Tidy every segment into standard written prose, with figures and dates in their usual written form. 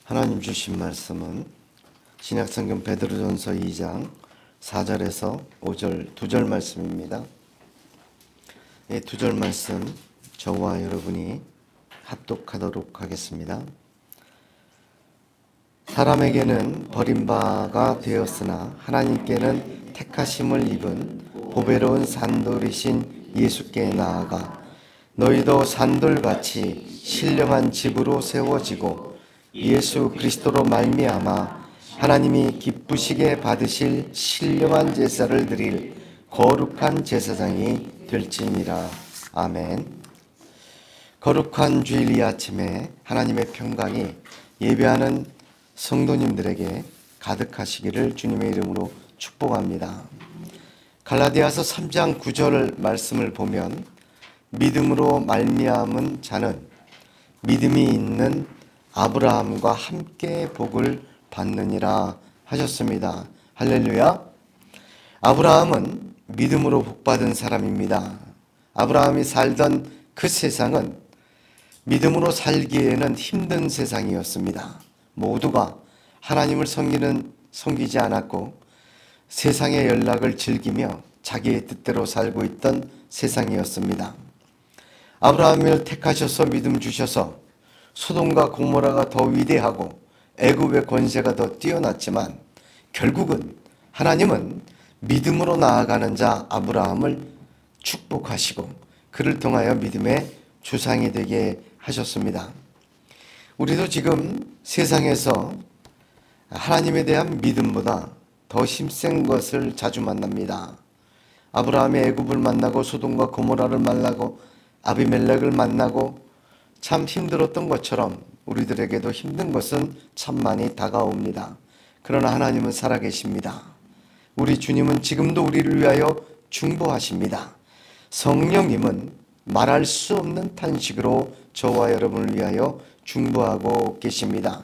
하나님 주신 말씀은 신약성경 베드로전서 2장 4절에서 5절 두 절 말씀입니다. 이 두 절 말씀 저와 여러분이 합독하도록 하겠습니다. 사람에게는 버림바가 되었으나 하나님께는 택하심을 입은 보배로운 산돌이신 예수께 나아가 너희도 산돌같이 신령한 집으로 세워지고 예수 그리스도로 말미암아 하나님이 기쁘시게 받으실 신령한 제사를 드릴 거룩한 제사장이 될지니라. 아멘. 거룩한 주일 이 아침에 하나님의 평강이 예배하는 성도님들에게 가득하시기를 주님의 이름으로 축복합니다. 갈라디아서 3장 9절 말씀을 보면 믿음으로 말미암은 자는 믿음이 있는 아브라함과 함께 복을 받느니라 하셨습니다. 할렐루야. 아브라함은 믿음으로 복받은 사람입니다. 아브라함이 살던 그 세상은 믿음으로 살기에는 힘든 세상이었습니다. 모두가 하나님을 섬기지 않았고 세상의 연락을 즐기며 자기의 뜻대로 살고 있던 세상이었습니다. 아브라함을 택하셔서 믿음 주셔서 소돔과 고모라가 더 위대하고 애굽의 권세가 더 뛰어났지만 결국은 하나님은 믿음으로 나아가는 자 아브라함을 축복하시고 그를 통하여 믿음의 조상이 되게 하셨습니다. 우리도 지금 세상에서 하나님에 대한 믿음보다 더 힘센 것을 자주 만납니다. 아브라함이 애굽을 만나고 소돔과 고모라를 만나고 아비멜렉을 만나고 참 힘들었던 것처럼 우리들에게도 힘든 것은 참 많이 다가옵니다. 그러나 하나님은 살아계십니다. 우리 주님은 지금도 우리를 위하여 중보하십니다. 성령님은 말할 수 없는 탄식으로 저와 여러분을 위하여 중보하고 계십니다.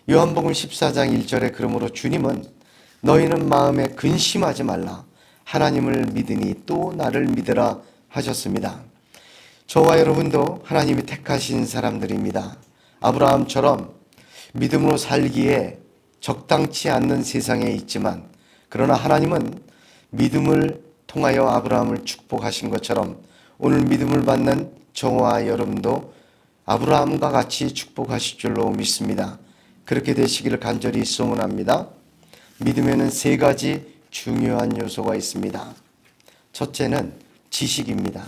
요한복음 14장 1절에 그러므로 주님은 너희는 마음에 근심하지 말라. 하나님을 믿으니 또 나를 믿으라 하셨습니다. 저와 여러분도 하나님이 택하신 사람들입니다. 아브라함처럼 믿음으로 살기에 적당치 않는 세상에 있지만 그러나 하나님은 믿음을 통하여 아브라함을 축복하신 것처럼 오늘 믿음을 받는 저와 여러분도 아브라함과 같이 축복하실 줄로 믿습니다. 그렇게 되시기를 간절히 소원합니다. 믿음에는 세 가지 중요한 요소가 있습니다. 첫째는 지식입니다.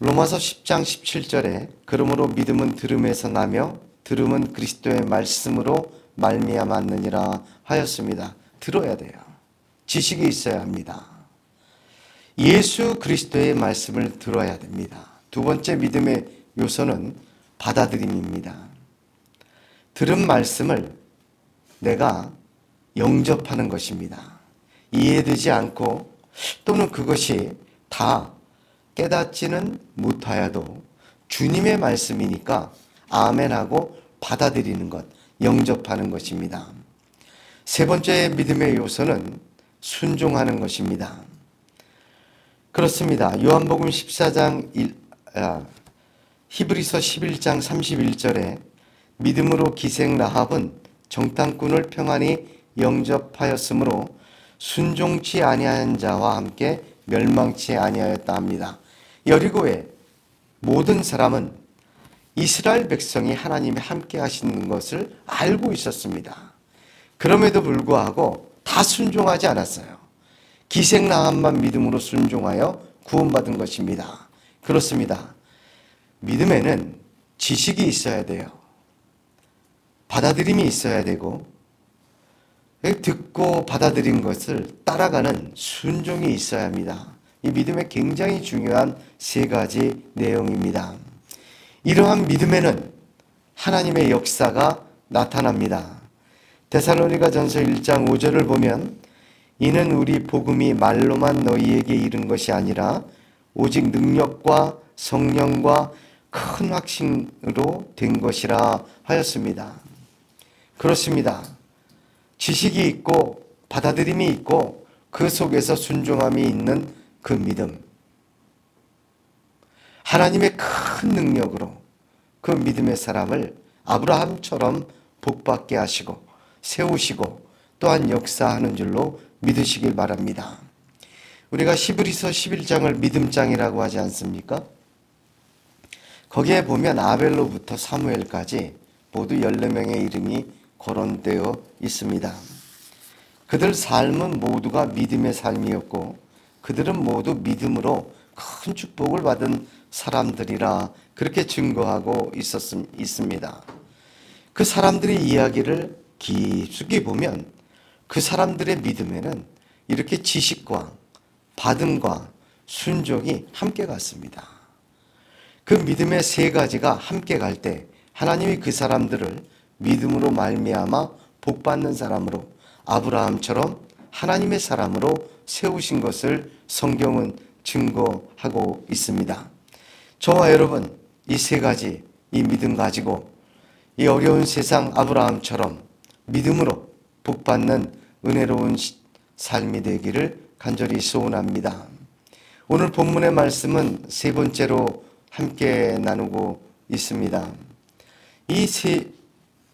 로마서 10장 17절에 그러므로 믿음은 들음에서 나며 들음은 그리스도의 말씀으로 말미암았느니라 하였습니다. 들어야 돼요. 지식이 있어야 합니다. 예수 그리스도의 말씀을 들어야 됩니다. 두 번째 믿음의 요소는 받아들임입니다. 들은 말씀을 내가 영접하는 것입니다. 이해되지 않고 또는 그것이 다 깨닫지는 못하여도 주님의 말씀이니까 아멘하고 받아들이는 것, 영접하는 것입니다. 세 번째 믿음의 요소는 순종하는 것입니다. 그렇습니다. 요한복음 14장 히브리서 11장 31절에 믿음으로 기생 라합은 정탐꾼을 평안히 영접하였으므로 순종치 아니한 자와 함께 멸망치 아니하였다 합니다. 여리고의 모든 사람은 이스라엘 백성이 하나님이 함께 하시는 것을 알고 있었습니다. 그럼에도 불구하고 다 순종하지 않았어요. 기생 라합만 믿음으로 순종하여 구원받은 것입니다. 그렇습니다. 믿음에는 지식이 있어야 돼요. 받아들임이 있어야 되고 듣고 받아들인 것을 따라가는 순종이 있어야 합니다. 이 믿음의 굉장히 중요한 세 가지 내용입니다. 이러한 믿음에는 하나님의 역사가 나타납니다. 데살로니가전서 1장 5절을 보면 이는 우리 복음이 말로만 너희에게 이른 것이 아니라 오직 능력과 성령과 큰 확신으로 된 것이라 하였습니다. 그렇습니다. 지식이 있고 받아들임이 있고 그 속에서 순종함이 있는 그 믿음, 하나님의 큰 능력으로 그 믿음의 사람을 아브라함처럼 복받게 하시고 세우시고 또한 역사하는 줄로 믿으시길 바랍니다. 우리가 히브리서 11장을 믿음장이라고 하지 않습니까? 거기에 보면 아벨로부터 사무엘까지 모두 14명의 이름이 거론되어 있습니다. 그들 삶은 모두가 믿음의 삶이었고 그들은 모두 믿음으로 큰 축복을 받은 사람들이라 그렇게 증거하고 있습니다. 그 사람들의 이야기를 깊숙이 보면 그 사람들의 믿음에는 이렇게 지식과 받음과 순종이 함께 갔습니다. 그 믿음의 세 가지가 함께 갈 때 하나님이 그 사람들을 믿음으로 말미암아 복받는 사람으로 아브라함처럼 하나님의 사람으로 세우신 것을 성경은 증거하고 있습니다. 저와 여러분 이 세 가지 이 믿음 가지고 이 어려운 세상 아브라함처럼 믿음으로 복받는 은혜로운 삶이 되기를 간절히 소원합니다. 오늘 본문의 말씀은 세 번째로 함께 나누고 있습니다. 이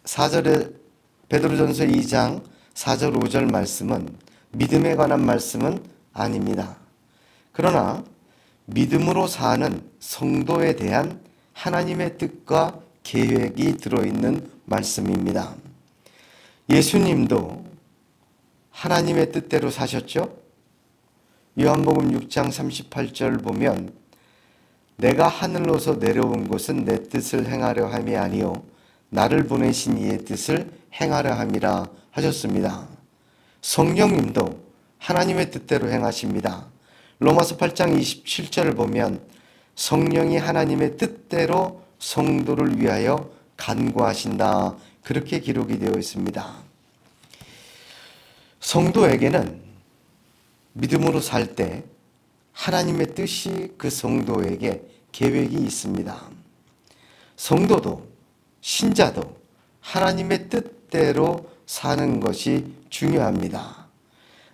4절의 베드로전서 2장 4절 5절 말씀은 믿음에 관한 말씀은 아닙니다. 그러나 믿음으로 사는 성도에 대한 하나님의 뜻과 계획이 들어있는 말씀입니다. 예수님도 하나님의 뜻대로 사셨죠? 요한복음 6장 38절 보면 내가 하늘로서 내려온 것은 내 뜻을 행하려 함이 아니요 나를 보내신 이의 뜻을 행하려 함이라 하셨습니다. 성령님도 하나님의 뜻대로 행하십니다. 로마서 8장 27절을 보면 성령이 하나님의 뜻대로 성도를 위하여 간구하신다 그렇게 기록이 되어 있습니다. 성도에게는 믿음으로 살 때 하나님의 뜻이 그 성도에게 계획이 있습니다. 성도도 신자도 하나님의 뜻대로 사는 것이 중요합니다.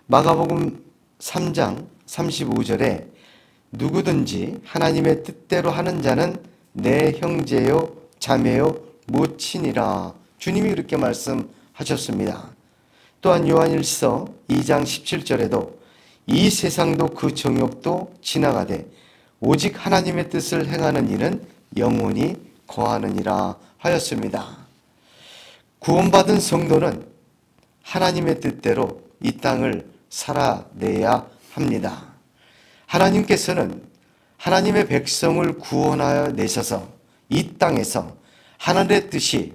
마가복음 3장 35절에 누구든지 하나님의 뜻대로 하는 자는 내 형제요 자매요 모친이라 주님이 그렇게 말씀하셨습니다. 또한 요한일서 2장 17절에도 이 세상도 그 정욕도 지나가되 오직 하나님의 뜻을 행하는 이는 영원히 거하느니라 하였습니다. 구원받은 성도는 하나님의 뜻대로 이 땅을 살아내야 합니다. 하나님께서는 하나님의 백성을 구원하여 내셔서 이 땅에서 하나님의 뜻이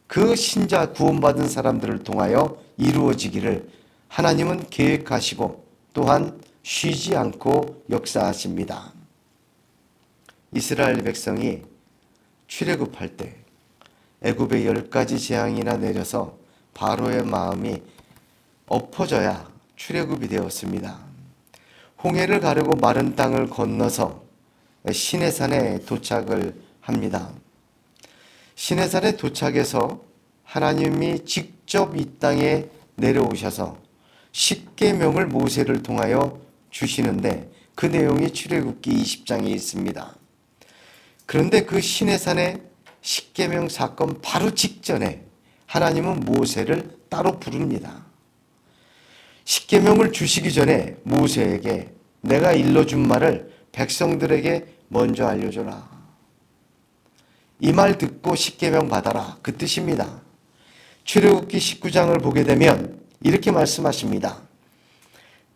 그 신자 구원받은 사람들을 통하여 이루어지기를 하나님은 계획하시고 또한 쉬지 않고 역사하십니다. 이스라엘 백성이 출애굽할 때 애굽에 10가지 재앙이나 내려서 바로의 마음이 엎어져야 출애굽이 되었습니다. 홍해를 가르고 마른 땅을 건너서 시내산에 도착을 합니다. 시내산에 도착해서 하나님이 직접 이 땅에 내려오셔서 십계명을 모세를 통하여 주시는데 그 내용이 출애굽기 20장에 있습니다. 그런데 그 시내산의 십계명 사건 바로 직전에 하나님은 모세를 따로 부릅니다. 십계명을 주시기 전에 모세에게 내가 일러준 말을 백성들에게 먼저 알려줘라. 이 말 듣고 십계명 받아라. 그 뜻입니다. 출애굽기 19장을 보게 되면 이렇게 말씀하십니다.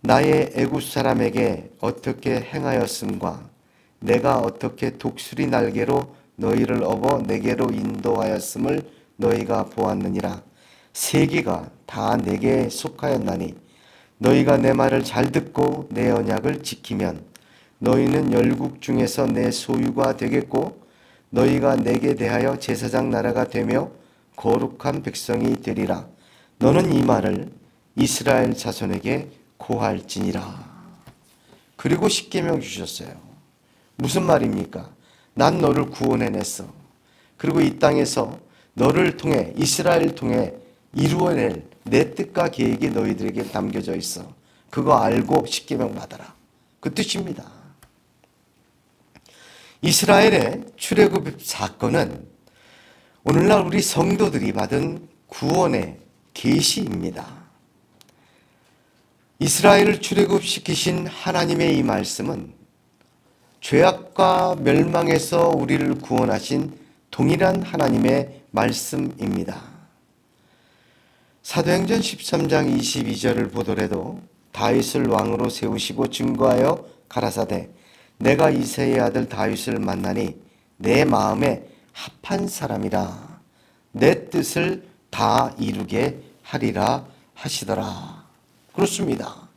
나의 애굽 사람에게 어떻게 행하였음과 내가 어떻게 독수리 날개로 너희를 업어 내게로 인도하였음을 너희가 보았느니라. 세계가 다 내게 속하였나니 너희가 내 말을 잘 듣고 내 언약을 지키면 너희는 열국 중에서 내 소유가 되겠고 너희가 내게 대하여 제사장 나라가 되며 거룩한 백성이 되리라. 너는 이 말을 이스라엘 자손에게 고할지니라. 그리고 십계명 주셨어요. 무슨 말입니까? 난 너를 구원해냈어. 그리고 이 땅에서 너를 통해 이스라엘을 통해 이루어낼 내 뜻과 계획이 너희들에게 담겨져 있어. 그거 알고 십계명 받아라. 그 뜻입니다. 이스라엘의 출애굽 사건은 오늘날 우리 성도들이 받은 구원의 계시입니다. 이스라엘을 출애굽시키신 하나님의 이 말씀은 죄악과 멸망에서 우리를 구원하신 동일한 하나님의 말씀입니다. 사도행전 13장 22절을 보더라도 다윗을 왕으로 세우시고 증거하여 가라사대 내가 이새의 아들 다윗을 만나니 내 마음에 합한 사람이라 내 뜻을 다 이루게 하리라 하시더라. 그렇습니다.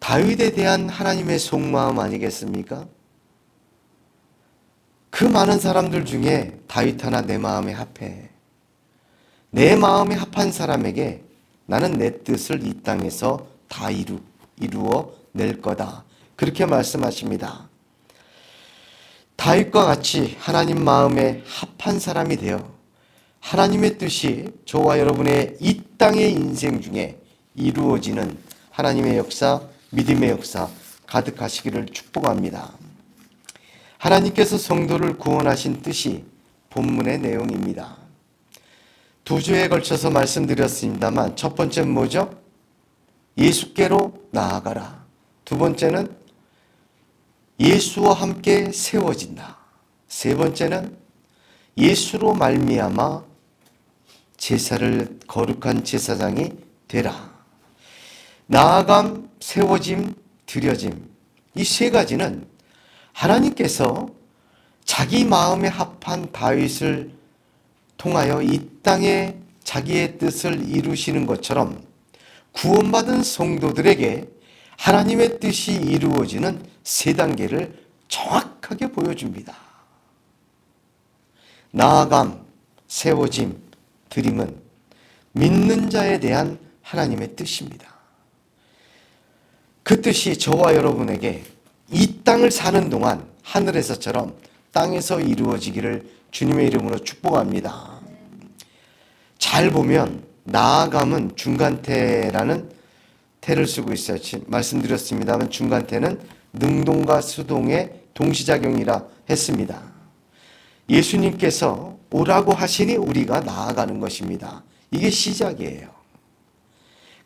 다윗에 대한 하나님의 속마음 아니겠습니까? 그 많은 사람들 중에 다윗 하나 내 마음에 합해. 내 마음에 합한 사람에게 나는 내 뜻을 이 땅에서 다 이루어 낼 거다. 그렇게 말씀하십니다. 다윗과 같이 하나님 마음에 합한 사람이 되어 하나님의 뜻이 저와 여러분의 이 땅의 인생 중에 이루어지는 하나님의 역사, 믿음의 역사 가득하시기를 축복합니다. 하나님께서 성도를 구원하신 뜻이 본문의 내용입니다. 두 주에 걸쳐서 말씀드렸습니다만 첫 번째는 뭐죠? 예수께로 나아가라. 두 번째는 예수와 함께 세워진다. 세 번째는 예수로 말미암아 제사를 거룩한 제사장이 되라. 나아감, 세워짐, 드려짐 이 세 가지는 하나님께서 자기 마음에 합한 다윗을 통하여 이 땅에 자기의 뜻을 이루시는 것처럼 구원받은 성도들에게 하나님의 뜻이 이루어지는 세 단계를 정확하게 보여줍니다. 나아감, 세워짐, 드림은 믿는 자에 대한 하나님의 뜻입니다. 그 뜻이 저와 여러분에게 이 땅을 사는 동안 하늘에서처럼 땅에서 이루어지기를 주님의 이름으로 축복합니다. 잘 보면 나아감은 중간태라는 태를 쓰고 있어요. 말씀드렸습니다만 중간태는 능동과 수동의 동시작용이라 했습니다. 예수님께서 오라고 하시니 우리가 나아가는 것입니다. 이게 시작이에요.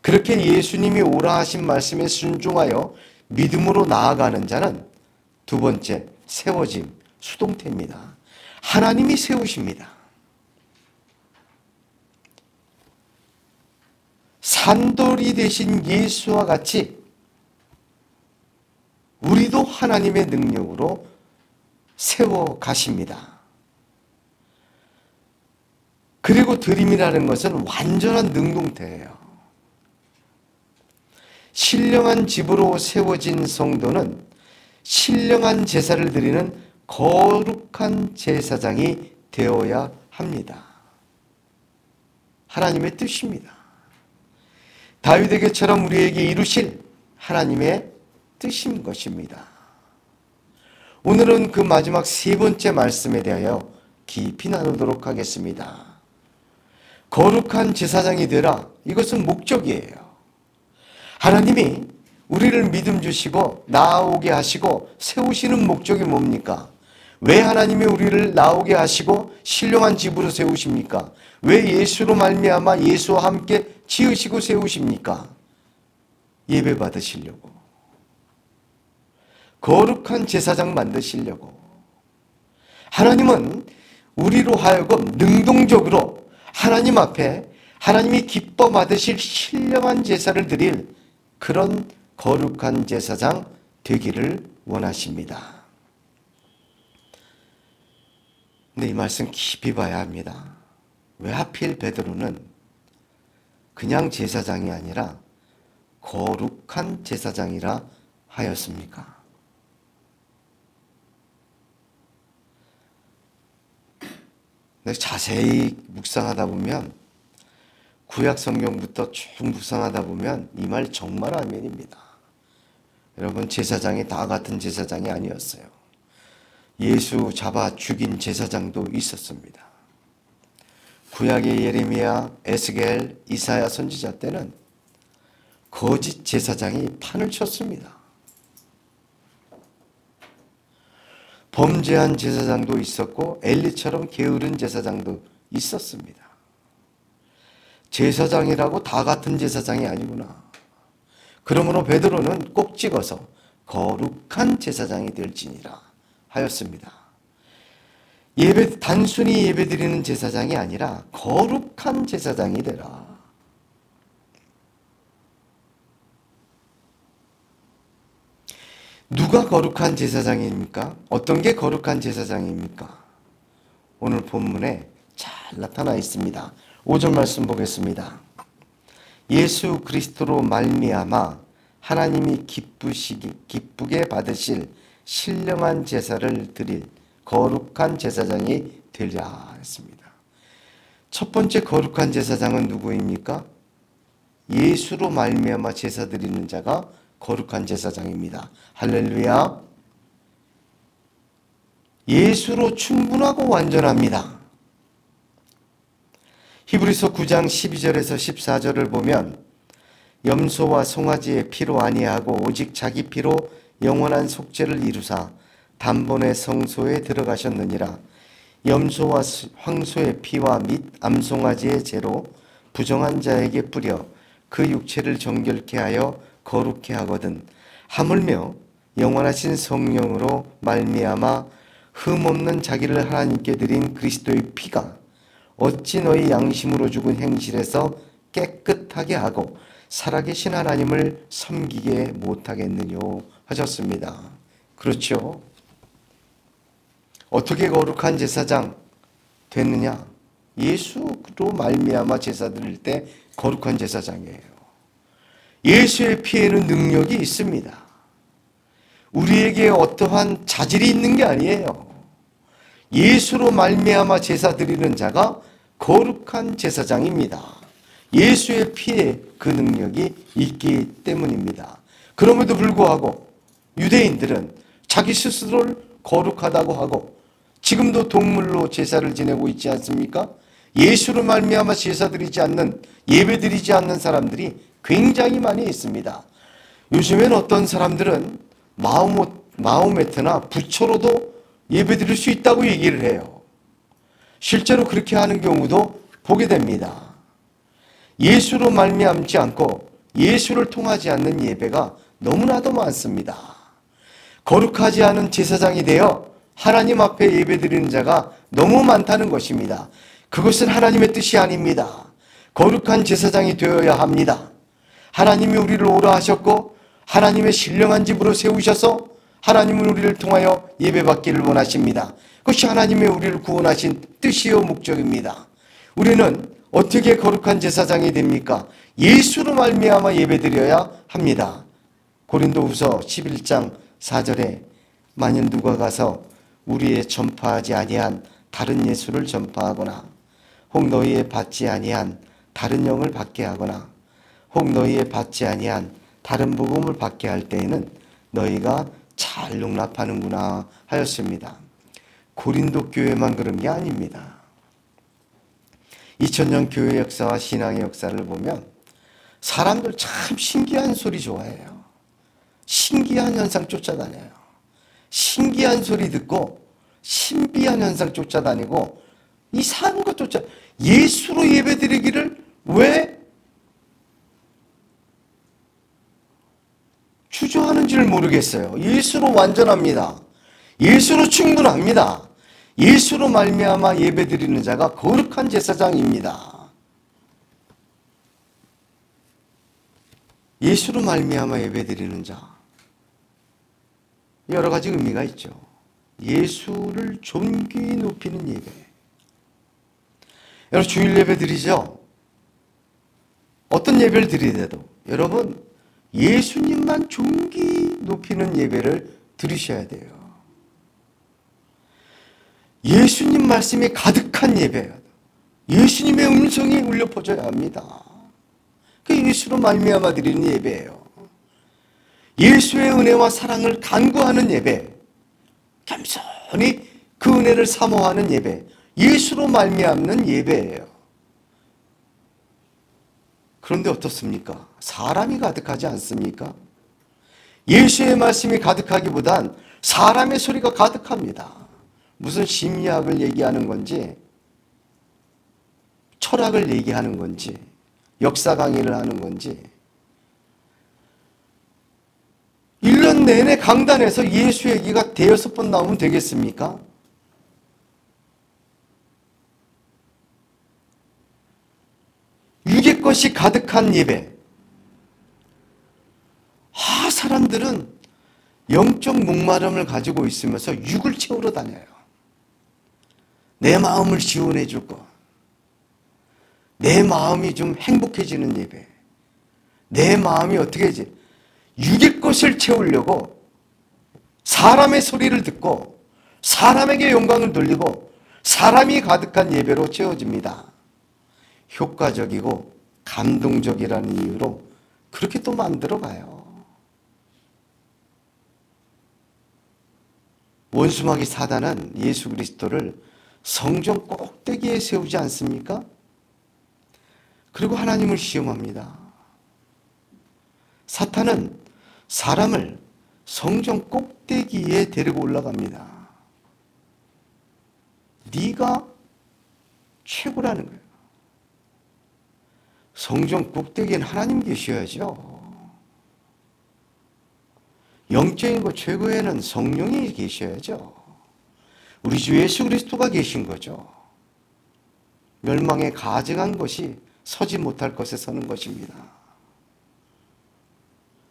그렇게 예수님이 오라 하신 말씀에 순종하여 믿음으로 나아가는 자는 두 번째 세워짐, 수동태입니다. 하나님이 세우십니다. 산돌이 되신 예수와 같이 우리도 하나님의 능력으로 세워 가십니다. 그리고 드림이라는 것은 완전한 능동태예요. 신령한 집으로 세워진 성도는 신령한 제사를 드리는 거룩한 제사장이 되어야 합니다. 하나님의 뜻입니다. 다윗에게처럼 우리에게 이루실 하나님의 뜻인 것입니다. 오늘은 그 마지막 세 번째 말씀에 대하여 깊이 나누도록 하겠습니다. 거룩한 제사장이 되라. 이것은 목적이에요. 하나님이 우리를 믿음 주시고 나아오게 하시고 세우시는 목적이 뭡니까? 왜 하나님이 우리를 나오게 하시고 신령한 집으로 세우십니까? 왜 예수로 말미암아 예수와 함께 지으시고 세우십니까? 예배 받으시려고. 거룩한 제사장 만드시려고. 하나님은 우리로 하여금 능동적으로 하나님 앞에 하나님이 기뻐 받으실 신령한 제사를 드릴 그런 거룩한 제사장 되기를 원하십니다. 근데 이 말씀 깊이 봐야 합니다. 왜 하필 베드로는 그냥 제사장이 아니라 거룩한 제사장이라 하였습니까? 자세히 묵상하다 보면 구약 성경부터 쭉 묵상하다 보면 이 말 정말 아멘입니다. 여러분 제사장이 다 같은 제사장이 아니었어요. 예수 잡아 죽인 제사장도 있었습니다. 구약의 예레미야, 에스겔, 이사야 선지자 때는 거짓 제사장이 판을 쳤습니다. 범죄한 제사장도 있었고 엘리처럼 게으른 제사장도 있었습니다. 제사장이라고 다 같은 제사장이 아니구나. 그러므로 베드로는 꼭 찍어서 거룩한 제사장이 될지니라 하였습니다. 단순히 예배드리는 제사장이 아니라 거룩한 제사장이 되라. 누가 거룩한 제사장입니까? 어떤 게 거룩한 제사장입니까? 오늘 본문에 잘 나타나 있습니다. 5절 말씀 보겠습니다. 예수 그리스도로 말미암아 하나님이 기쁘게 받으실 신령한 제사를 드릴 거룩한 제사장이 되리라 했습니다. 첫 번째 거룩한 제사장은 누구입니까? 예수로 말미암아 제사 드리는 자가 거룩한 제사장입니다. 할렐루야. 예수로 충분하고 완전합니다. 히브리서 9장 12절에서 14절을 보면 염소와 송아지의 피로 아니하고 오직 자기 피로 영원한 속죄를 이루사 단번에 성소에 들어가셨느니라. 염소와 황소의 피와 및 암송아지의 죄로 부정한 자에게 뿌려 그 육체를 정결케 하여 거룩케 하거든 하물며 영원하신 성령으로 말미암아 흠없는 자기를 하나님께 드린 그리스도의 피가 어찌 너희 양심으로 죽은 행실에서 깨끗하게 하고 살아계신 하나님을 섬기게 못하겠느뇨 하셨습니다. 그렇죠. 어떻게 거룩한 제사장 됐느냐? 예수로 말미암아 제사 드릴 때 거룩한 제사장이에요. 예수의 피에는 능력이 있습니다. 우리에게 어떠한 자질이 있는 게 아니에요. 예수로 말미암아 제사 드리는 자가 거룩한 제사장입니다. 예수의 피에 그 능력이 있기 때문입니다. 그럼에도 불구하고 유대인들은 자기 스스로를 거룩하다고 하고 지금도 동물로 제사를 지내고 있지 않습니까? 예수로 말미암아 제사 드리지 않는, 예배 드리지 않는 사람들이 굉장히 많이 있습니다. 요즘엔 어떤 사람들은 마호메트나 부처로도 예배 드릴 수 있다고 얘기를 해요. 실제로 그렇게 하는 경우도 보게 됩니다. 예수로 말미암지 않고 예수를 통하지 않는 예배가 너무나도 많습니다. 거룩하지 않은 제사장이 되어 하나님 앞에 예배드리는 자가 너무 많다는 것입니다. 그것은 하나님의 뜻이 아닙니다. 거룩한 제사장이 되어야 합니다. 하나님이 우리를 오라 하셨고 하나님의 신령한 집으로 세우셔서 하나님은 우리를 통하여 예배받기를 원하십니다. 그것이 하나님의 우리를 구원하신 뜻이요 목적입니다. 우리는 어떻게 거룩한 제사장이 됩니까? 예수로 말미암아 예배드려야 합니다. 고린도후서 11장 4절에 만일 누가 가서 우리의 전파하지 아니한 다른 예수를 전파하거나 혹 너희의 받지 아니한 다른 영을 받게 하거나 혹 너희의 받지 아니한 다른 복음을 받게 할 때에는 너희가 잘 용납하는구나 하였습니다. 고린도 교회만 그런 게 아닙니다. 2000년 교회 역사와 신앙의 역사를 보면 사람들 참 신기한 소리 좋아해요. 신기한 현상 쫓아다녀요. 신기한 소리 듣고 신비한 현상 쫓아다니고 이상한 것 예수로 예배드리기를 왜 주저하는지를 모르겠어요. 예수로 완전합니다. 예수로 충분합니다. 예수로 말미암아 예배드리는 자가 거룩한 제사장입니다. 예수로 말미암아 예배드리는 자, 여러 가지 의미가 있죠. 예수를 존귀히 높이는 예배. 여러분 주일 예배 드리죠? 어떤 예배를 드리더라도 여러분 예수님만 존귀히 높이는 예배를 드리셔야 돼요. 예수님 말씀이 가득한 예배, 예수님의 음성이 울려 퍼져야 합니다. 그게 예수로 말미암아 드리는 예배예요. 예수의 은혜와 사랑을 간구하는 예배, 겸손히 그 은혜를 사모하는 예배, 예수로 말미암는 예배예요. 그런데 어떻습니까? 사람이 가득하지 않습니까? 예수의 말씀이 가득하기보단 사람의 소리가 가득합니다. 무슨 심리학을 얘기하는 건지, 철학을 얘기하는 건지, 역사 강의를 하는 건지, 1년 내내 강단에서 예수 얘기가 대여섯 번 나오면 되겠습니까? 육의 것이 가득한 예배. 사람들은 영적 목마름을 가지고 있으면서 육을 채우러 다녀요. 내 마음을 지원해 줄 것. 내 마음이 좀 행복해지는 예배. 내 마음이 어떻게 하지? 육의 것을 채우려고 사람의 소리를 듣고 사람에게 영광을 돌리고 사람이 가득한 예배로 채워집니다. 효과적이고 감동적이라는 이유로 그렇게 또 만들어가요. 원수마귀 사단은 예수 그리스도를 성전 꼭대기에 세우지 않습니까? 그리고 하나님을 시험합니다. 사탄은 사람을 성전 꼭대기에 데리고 올라갑니다. 네가 최고라는 거예요. 성전 꼭대기엔 하나님 계셔야죠. 영적인 것 최고에는 성령이 계셔야죠. 우리 주 예수 그리스도가 계신 거죠. 멸망에 가증한 것이 서지 못할 것에 서는 것입니다.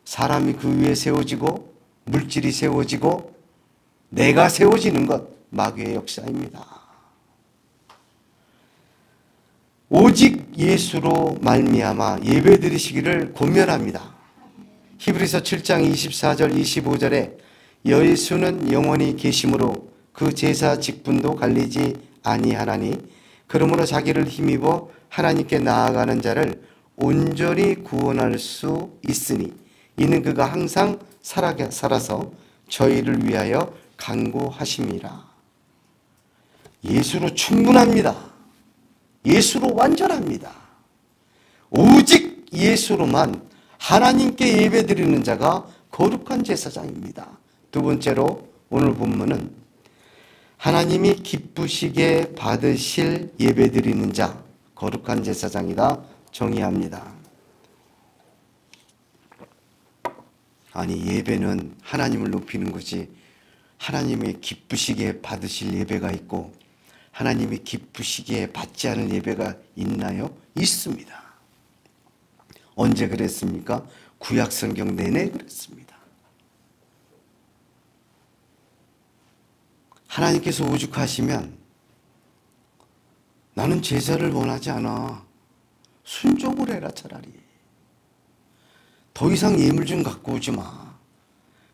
사람이 그 위에 세워지고 물질이 세워지고 내가 세워지는 것, 마귀의 역사입니다. 오직 예수로 말미암아 예배드리시기를 권면합니다. 히브리서 7장 24절 25절에 예수는 영원히 계심으로 그 제사 직분도 갈리지 아니하나니 그러므로 자기를 힘입어 하나님께 나아가는 자를 온전히 구원할 수 있으니 이는 그가 항상 살아서 저희를 위하여 간구하심이라. 예수로 충분합니다. 예수로 완전합니다. 오직 예수로만 하나님께 예배드리는 자가 거룩한 제사장입니다. 두 번째로 오늘 본문은 하나님이 기쁘시게 받으실 예배드리는 자, 거룩한 제사장이다 정의합니다. 아니, 예배는 하나님을 높이는 거지 하나님의 기쁘시게 받으실 예배가 있고 하나님이 기쁘시게 받지 않을 예배가 있나요? 있습니다. 언제 그랬습니까? 구약 성경 내내 그랬습니다. 하나님께서 오죽하시면 나는 제사를 원하지 않아. 순종을 해라 차라리. 더 이상 예물 좀 갖고 오지 마.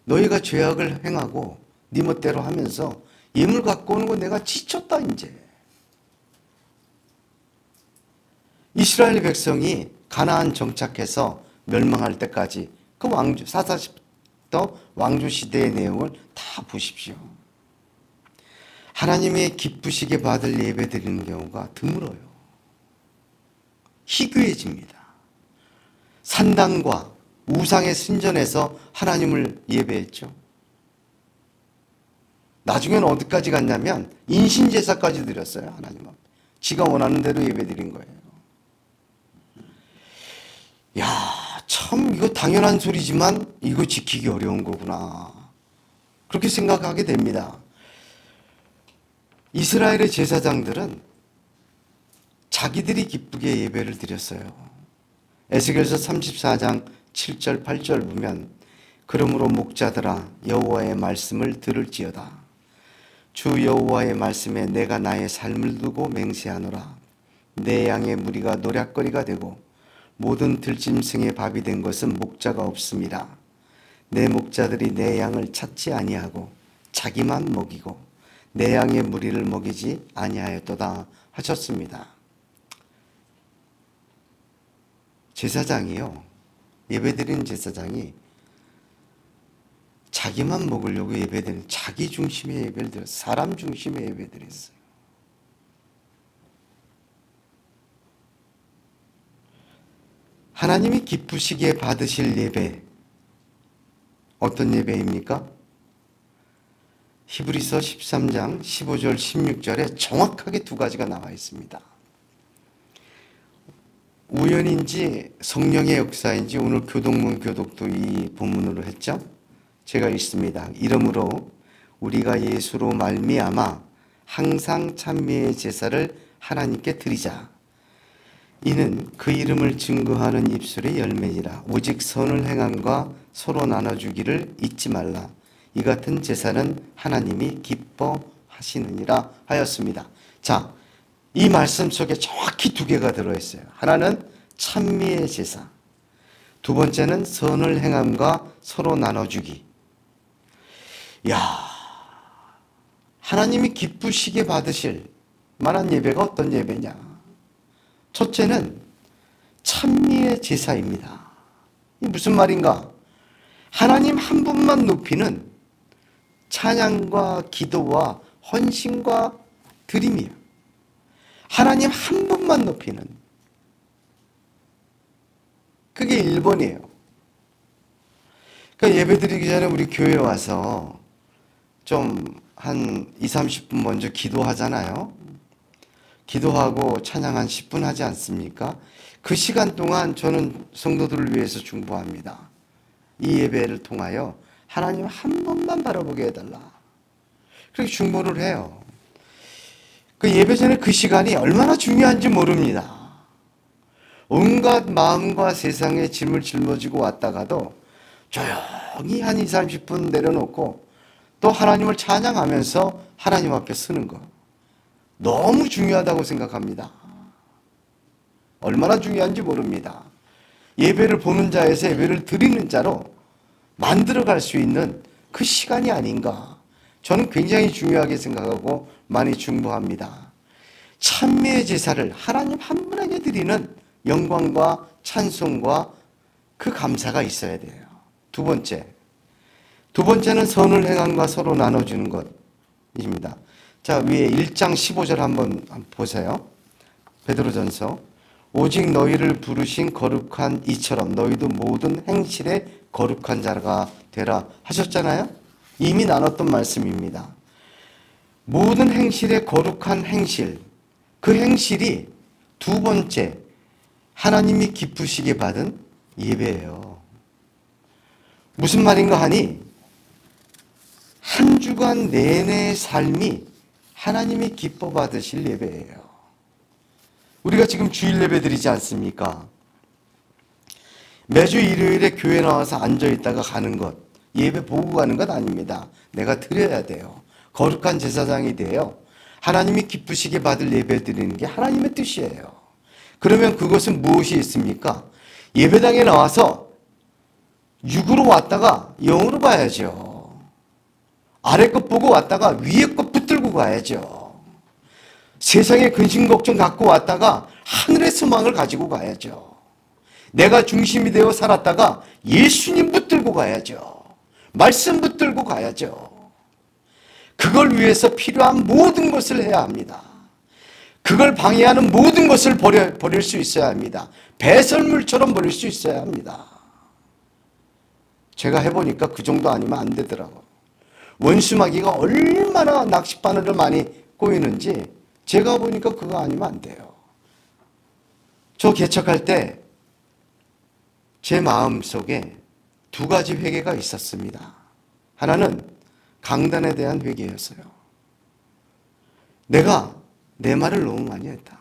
너희가 죄악을 행하고 네 멋대로 하면서 예물 갖고 오는 거 내가 지쳤다 이제. 이스라엘 백성이 가나안 정착해서 멸망할 때까지 그 왕주 사사시부터 왕조 시대의 내용을 다 보십시오. 하나님의 기쁘시게 받을 예배 드리는 경우가 드물어요. 희귀해집니다. 산당과 우상의 신전에서 하나님을 예배했죠. 나중에는 어디까지 갔냐면 인신제사까지 드렸어요. 하나님 앞에. 지가 원하는 대로 예배 드린 거예요. 야, 참 이거 당연한 소리지만 이거 지키기 어려운 거구나. 그렇게 생각하게 됩니다. 이스라엘의 제사장들은 자기들이 기쁘게 예배를 드렸어요. 에스겔서 34장 7절 8절 보면 그러므로 목자들아 여호와의 말씀을 들을지어다. 주 여호와의 말씀에 내가 나의 삶을 두고 맹세하노라. 내 양의 무리가 노략거리가 되고 모든 들짐승의 밥이 된 것은 목자가 없습니다. 내 목자들이 내 양을 찾지 아니하고 자기만 먹이고 내 양의 무리를 먹이지 아니하였도다 하셨습니다. 제사장이요, 예배드리는 제사장이 자기만 먹으려고 예배드린, 자기 중심의 예배를 드렸어요. 사람 중심의 예배를 드렸어요. 하나님이 기쁘시게 받으실 예배, 어떤 예배입니까? 히브리서 13장 15절 16절에 정확하게 두 가지가 나와 있습니다. 우연인지 성령의 역사인지 오늘 교동문 교독도 이 본문으로 했죠. 제가 읽습니다. 이러므로 우리가 예수로 말미암아 항상 찬미의 제사를 하나님께 드리자. 이는 그 이름을 증거하는 입술의 열매니라. 오직 선을 행함과 서로 나눠주기를 잊지 말라. 이 같은 제사는 하나님이 기뻐하시느니라 하였습니다. 자, 이 말씀 속에 정확히 두 개가 들어있어요. 하나는 찬미의 제사, 두 번째는 선을 행함과 서로 나눠주기. 야, 하나님이 기쁘시게 받으실 만한 예배가 어떤 예배냐? 첫째는 찬미의 제사입니다. 이 무슨 말인가? 하나님 한 분만 높이는 찬양과 기도와 헌신과 드림이에요. 하나님 한 분만 높이는, 그게 1번이에요. 그러니까 예배 드리기 전에 우리 교회에 와서 좀 한 20-30분 먼저 기도하잖아요. 기도하고 찬양 한 10분 하지 않습니까? 그 시간 동안 저는 성도들을 위해서 중보합니다. 이 예배를 통하여 하나님 한 번만 바라보게 해달라. 그렇게 중보를 해요. 그 예배 전에 그 시간이 얼마나 중요한지 모릅니다. 온갖 마음과 세상의 짐을 짊어지고 왔다가도 조용히 한 20-30분 내려놓고 또 하나님을 찬양하면서 하나님 앞에 서는 것. 너무 중요하다고 생각합니다. 얼마나 중요한지 모릅니다. 예배를 보는 자에서 예배를 드리는 자로 만들어갈 수 있는 그 시간이 아닌가. 저는 굉장히 중요하게 생각하고 많이 중보합니다. 찬미의 제사를 하나님 한 분에게 드리는 영광과 찬송과 그 감사가 있어야 돼요. 두 번째는 선을 행함과 서로 나눠주는 것입니다. 자, 위에 1장 15절 한번 보세요. 베드로전서. 오직 너희를 부르신 거룩한 이처럼 너희도 모든 행실에 거룩한 자가 되라 하셨잖아요. 이미 나눴던 말씀입니다. 모든 행실에 거룩한 행실, 그 행실이 두 번째, 하나님이 기쁘시게 받은 예배예요. 무슨 말인가 하니 한 주간 내내 삶이 하나님이 기뻐 받으실 예배예요. 우리가 지금 주일 예배 드리지 않습니까? 매주 일요일에 교회 나와서 앉아있다가 가는 것, 예배 보고 가는 것 아닙니다. 내가 드려야 돼요. 거룩한 제사장이 돼요. 하나님이 기쁘시게 받을 예배 드리는 게 하나님의 뜻이에요. 그러면 그것은 무엇이 있습니까? 예배당에 나와서 육으로 왔다가 영으로 가야죠. 아래 것 보고 왔다가 위에 것 붙들고 가야죠. 세상의 근심 걱정 갖고 왔다가 하늘의 소망을 가지고 가야죠. 내가 중심이 되어 살았다가 예수님 붙들고 가야죠. 말씀 붙들고 가야죠. 그걸 위해서 필요한 모든 것을 해야 합니다. 그걸 방해하는 모든 것을 버릴 수 있어야 합니다. 배설물처럼 버릴 수 있어야 합니다. 제가 해보니까 그 정도 아니면 안 되더라고. 원수마귀가 얼마나 낚싯바늘을 많이 꼬이는지 제가 보니까 그거 아니면 안 돼요. 저 개척할 때 제 마음속에 두 가지 회개가 있었습니다. 하나는 강단에 대한 회개였어요. 내가 내 말을 너무 많이 했다.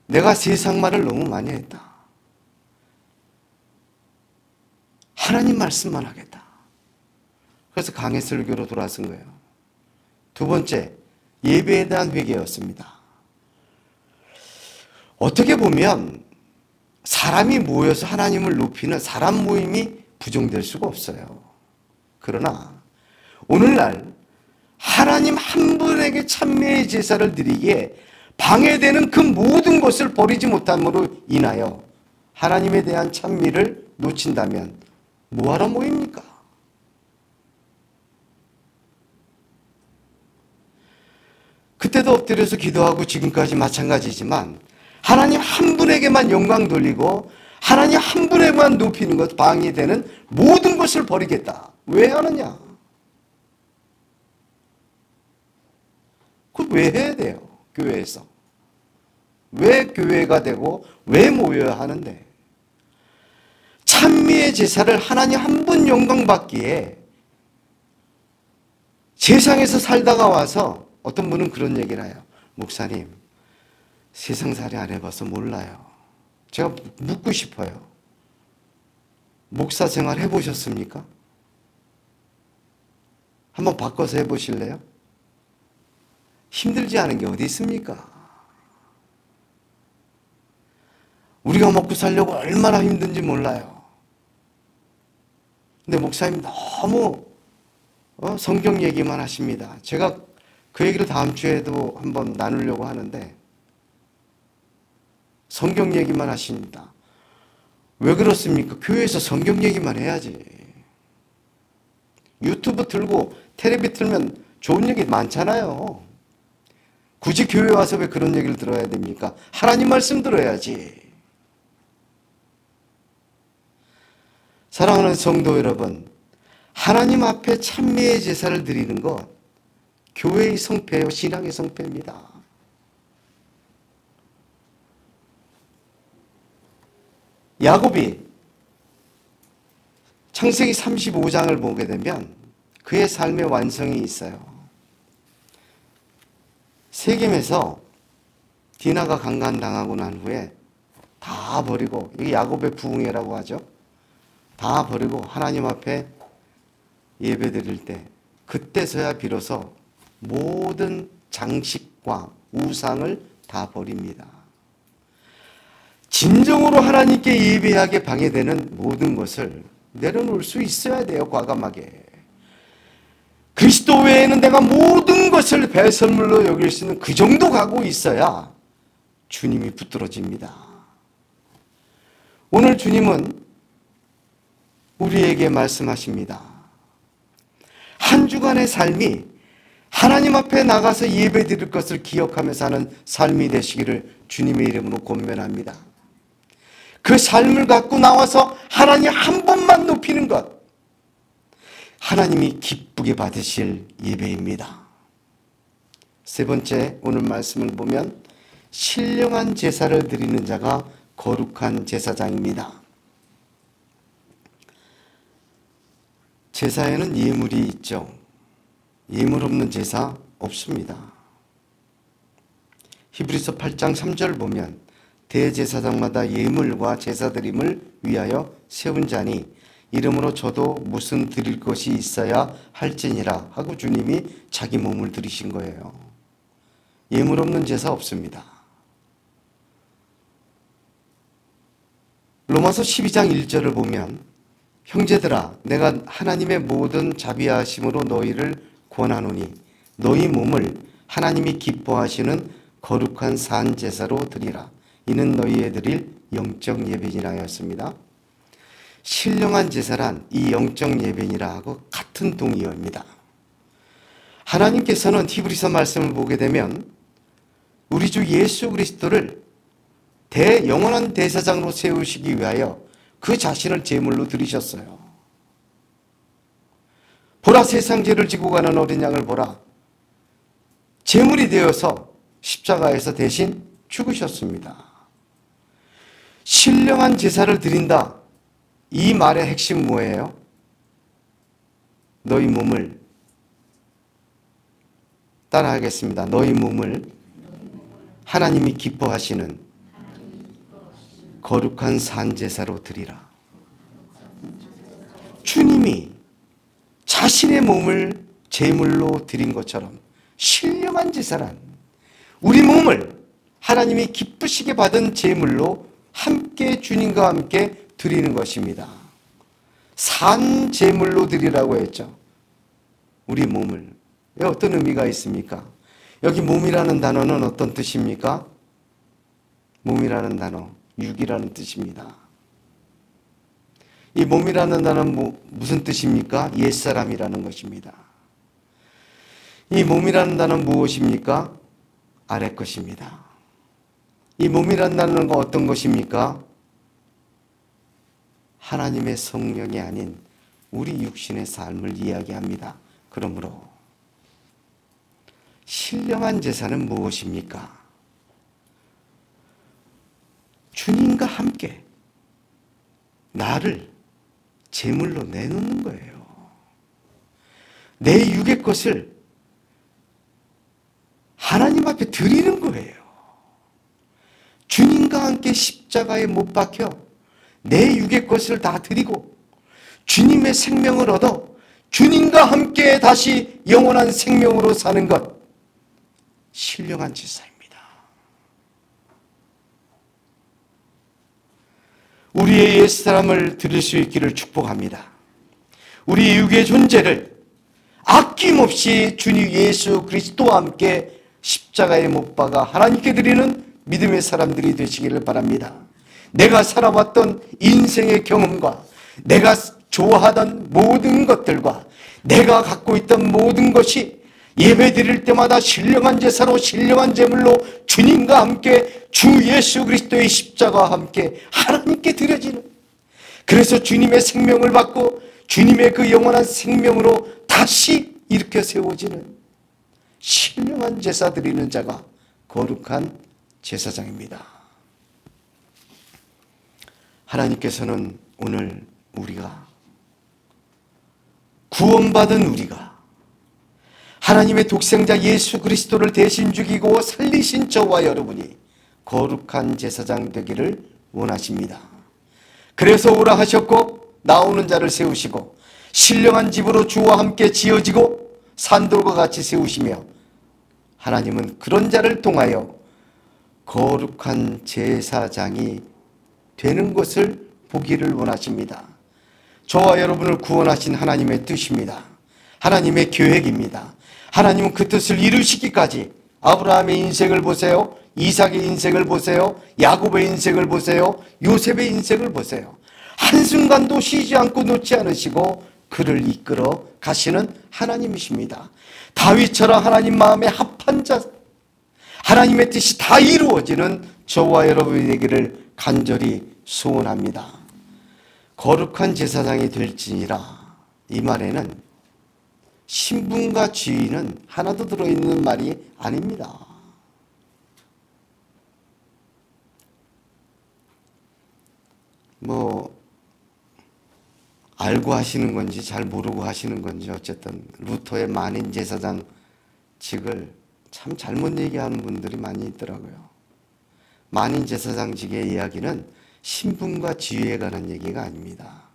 내가 세상 말을 너무 많이 했다. 하나님 말씀만 하겠다. 그래서 강해 설교로 돌아선 거예요. 두 번째, 예배에 대한 회개였습니다. 어떻게 보면 사람이 모여서 하나님을 높이는 사람 모임이 부정될 수가 없어요. 그러나 오늘날 하나님 한 분에게 찬미의 제사를 드리기에 방해되는 그 모든 것을 버리지 못함으로 인하여 하나님에 대한 찬미를 놓친다면 뭐하러 모입니까? 그때도 엎드려서 기도하고 지금까지 마찬가지지만 하나님 한 분에게만 영광 돌리고 하나님 한 분에게만 높이는 것 방해되는 모든 것을 버리겠다. 왜 하느냐? 그걸 왜 해야 돼요? 교회에서. 왜 교회가 되고 왜 모여야 하는데? 찬미의 제사를 하나님 한 분 영광 받기에 세상에서 살다가 와서 어떤 분은 그런 얘기를 해요. 목사님, 세상살이 안 해봐서 몰라요. 제가 묻고 싶어요. 목사 생활 해보셨습니까? 한번 바꿔서 해보실래요? 힘들지 않은 게 어디 있습니까? 우리가 먹고 살려고 얼마나 힘든지 몰라요. 근데 목사님 너무 성경 얘기만 하십니다. 제가 그 얘기를 다음 주에도 한번 나누려고 하는데 성경 얘기만 하십니다. 왜 그렇습니까? 교회에서 성경 얘기만 해야지. 유튜브 틀고 텔레비 틀면 좋은 얘기 많잖아요. 굳이 교회 와서 왜 그런 얘기를 들어야 됩니까? 하나님 말씀 들어야지. 사랑하는 성도 여러분, 하나님 앞에 찬미의 제사를 드리는 것, 교회의 성패요, 신앙의 성패입니다. 야곱이 창세기 35장을 보게 되면 그의 삶의 완성이 있어요. 세겜에서 디나가 강간당하고 난 후에 다 버리고, 이게 야곱의 부흥회라고 하죠. 다 버리고 하나님 앞에 예배 드릴 때, 그때서야 비로소 모든 장식과 우상을 다 버립니다. 진정으로 하나님께 예배하게 방해되는 모든 것을 내려놓을 수 있어야 돼요. 과감하게. 그리스도 외에는 내가 모든 것을 배설물로 여길 수 있는 그 정도 가고 있어야 주님이 붙들어집니다. 오늘 주님은 우리에게 말씀하십니다. 한 주간의 삶이 하나님 앞에 나가서 예배 드릴 것을 기억하며 사는 삶이 되시기를 주님의 이름으로 권면합니다. 그 삶을 갖고 나와서 하나님 한 번만 높이는 것, 하나님이 기쁘게 받으실 예배입니다. 세 번째, 오늘 말씀을 보면 신령한 제사를 드리는 자가 거룩한 제사장입니다. 제사에는 예물이 있죠. 예물 없는 제사 없습니다. 히브리서 8장 3절 보면 대제사장마다 예물과 제사드림을 위하여 세운 자니 이러므로 저도 무슨 드릴 것이 있어야 할지니라 하고 주님이 자기 몸을 드리신 거예요. 예물 없는 제사 없습니다. 로마서 12장 1절을 보면 형제들아 내가 하나님의 모든 자비하심으로 너희를 권하노니 너희 몸을 하나님이 기뻐하시는 거룩한 산 제사로 드리라. 이는 너희에 드릴 영적 예배니라 하였습니다. 신령한 제사란 이 영적 예배니라 하고 같은 동의어입니다. 하나님께서는 히브리서 말씀을 보게 되면 우리 주 예수 그리스도를 영원한 대사장으로 세우시기 위하여 그 자신을 제물로 드리셨어요. 보라, 세상 죄를 지고 가는 어린 양을 보라. 제물이 되어서 십자가에서 대신 죽으셨습니다. 신령한 제사를 드린다. 이 말의 핵심 뭐예요? 너희 몸을, 따라하겠습니다. 너희 몸을 하나님이 기뻐하시는 거룩한 산제사로 드리라. 주님이 자신의 몸을 제물로 드린 것처럼 신령한 제사란 우리 몸을 하나님이 기쁘시게 받은 제물로 함께 주님과 함께 드리는 것입니다. 산 제물로 드리라고 했죠. 우리 몸을. 어떤 의미가 있습니까? 여기 몸이라는 단어는 어떤 뜻입니까? 몸이라는 단어, 육이라는 뜻입니다. 이 몸이라는 단어는 무슨 뜻입니까? 옛사람이라는 것입니다. 이 몸이라는 단어는 무엇입니까? 아래 것입니다. 이 몸이라는 단어는 어떤 것입니까? 하나님의 성령이 아닌 우리 육신의 삶을 이야기합니다. 그러므로 신령한 제사는 무엇입니까? 주님과 함께 나를 제물로 내놓는 거예요. 내 육의 것을 하나님 앞에 드리는 거예요. 주님과 함께 십자가에 못 박혀 내 육의 것을 다 드리고 주님의 생명을 얻어 주님과 함께 다시 영원한 생명으로 사는 것, 신령한 제사입니다. 우리의 옛사람을 드릴 수 있기를 축복합니다. 우리 육의 존재를 아낌없이 주님 예수 그리스도와 함께 십자가에 못 박아 하나님께 드리는 믿음의 사람들이 되시기를 바랍니다. 내가 살아왔던 인생의 경험과 내가 좋아하던 모든 것들과 내가 갖고 있던 모든 것이 예배 드릴 때마다 신령한 제사로 신령한 제물로 주님과 함께 주 예수 그리스도의 십자가와 함께 하나님께 드려지는, 그래서 주님의 생명을 받고 주님의 그 영원한 생명으로 다시 일으켜 세워지는 신령한 제사 드리는 자가 거룩한 제사장입니다. 하나님께서는 오늘 우리가 구원받은 우리가 하나님의 독생자 예수 그리스도를 대신 죽이고 살리신 저와 여러분이 거룩한 제사장 되기를 원하십니다. 그래서 오라 하셨고 나오는 자를 세우시고 신령한 집으로 주와 함께 지어지고 산돌과 같이 세우시며 하나님은 그런 자를 통하여 거룩한 제사장이 되는 것을 보기를 원하십니다. 저와 여러분을 구원하신 하나님의 뜻입니다. 하나님의 계획입니다. 하나님은 그 뜻을 이루시기까지 아브라함의 인생을 보세요. 이삭의 인생을 보세요. 야곱의 인생을 보세요. 요셉의 인생을 보세요. 한순간도 쉬지 않고 놓지 않으시고 그를 이끌어 가시는 하나님이십니다. 다윗처럼 하나님 마음에 합한 자, 하나님의 뜻이 다 이루어지는 저와 여러분이 되기를 간절히 소원합니다. 거룩한 제사장이 될지니라, 이 말에는 신분과 지위는 하나도 들어있는 말이 아닙니다. 알고 하시는 건지 잘 모르고 하시는 건지 어쨌든 루터의 만인 제사장직을 참 잘못 얘기하는 분들이 많이 있더라고요. 만인 제사장직의 이야기는 신분과 지위에 관한 얘기가 아닙니다.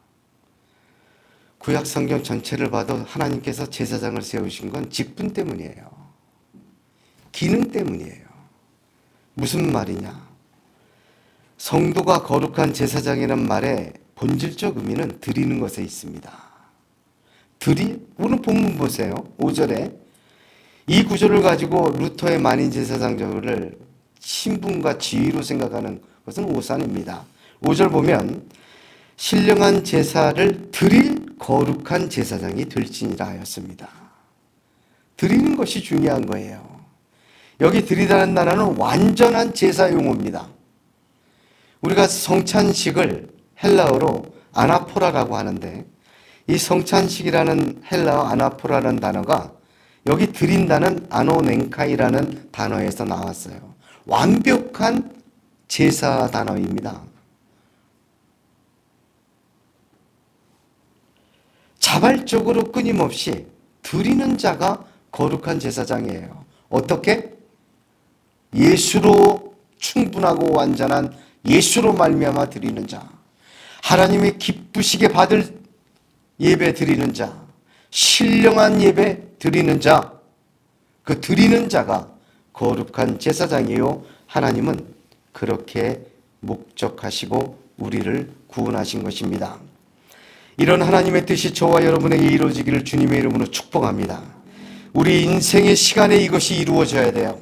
구약 성경 전체를 봐도 하나님께서 제사장을 세우신 건 직분 때문이에요. 기능 때문이에요. 무슨 말이냐? 성도가 거룩한 제사장이라는 말의 본질적 의미는 드리는 것에 있습니다. 오늘 본문 보세요. 5절에 이 구절을 가지고 루터의 만인 제사장적을 신분과 지위로 생각하는 것은 오산입니다. 5절 보면 신령한 제사를 드릴 거룩한 제사장이 될지니라 하였습니다. 드리는 것이 중요한 거예요. 여기 드리다는 단어는 완전한 제사 용어입니다. 우리가 성찬식을 헬라어로 아나포라라고 하는데 이 성찬식이라는 헬라어 아나포라라는 단어가 여기 드린다는 아노넨카이라는 단어에서 나왔어요. 완벽한 제사 단어입니다. 자발적으로 끊임없이 드리는 자가 거룩한 제사장이에요. 어떻게? 예수로 충분하고 완전한 예수로 말미암아 드리는 자, 하나님이 기쁘시게 받을 예배 드리는 자, 신령한 예배 드리는 자, 그 드리는 자가 거룩한 제사장이요, 하나님은 그렇게 목적하시고 우리를 구원하신 것입니다. 이런 하나님의 뜻이 저와 여러분에게 이루어지기를 주님의 이름으로 축복합니다. 우리 인생의 시간에 이것이 이루어져야 돼요.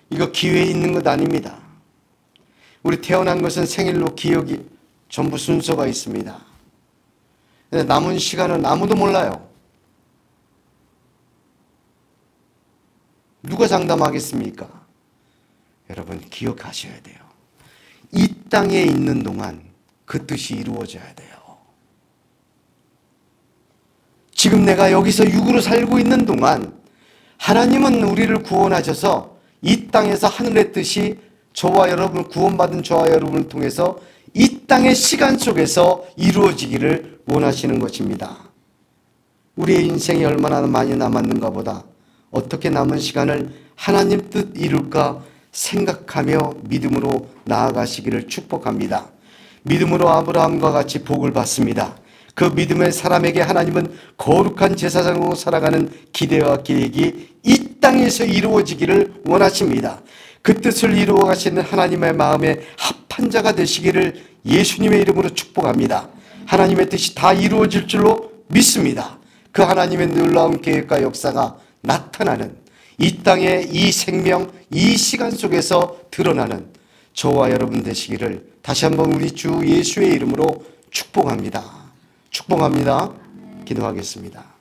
이거 기회에 있는 것 아닙니다. 우리 태어난 것은 생일로 기억이 전부 순서가 있습니다. 남은 시간은 아무도 몰라요. 누가 장담하겠습니까? 여러분 기억하셔야 돼요. 이 땅에 있는 동안 그 뜻이 이루어져야 돼요. 지금 내가 여기서 육으로 살고 있는 동안 하나님은 우리를 구원하셔서 이 땅에서 하늘의 뜻이 저와 여러분, 구원받은 저와 여러분을 통해서 이 땅의 시간 속에서 이루어지기를 원하시는 것입니다. 우리의 인생이 얼마나 많이 남았는가 보다 어떻게 남은 시간을 하나님 뜻 이룰까 생각하며 믿음으로 나아가시기를 축복합니다. 믿음으로 아브라함과 같이 복을 받습니다. 그 믿음의 사람에게 하나님은 거룩한 제사장으로 살아가는 기대와 계획이 이 땅에서 이루어지기를 원하십니다. 그 뜻을 이루어 가시는 하나님의 마음에 합한 자가 되시기를 예수님의 이름으로 축복합니다. 하나님의 뜻이 다 이루어질 줄로 믿습니다. 그 하나님의 놀라운 계획과 역사가 나타나는 이 땅의 이 생명, 이 시간 속에서 드러나는 저와 여러분 되시기를 다시 한번 우리 주 예수의 이름으로 축복합니다. 축복합니다. 기도하겠습니다.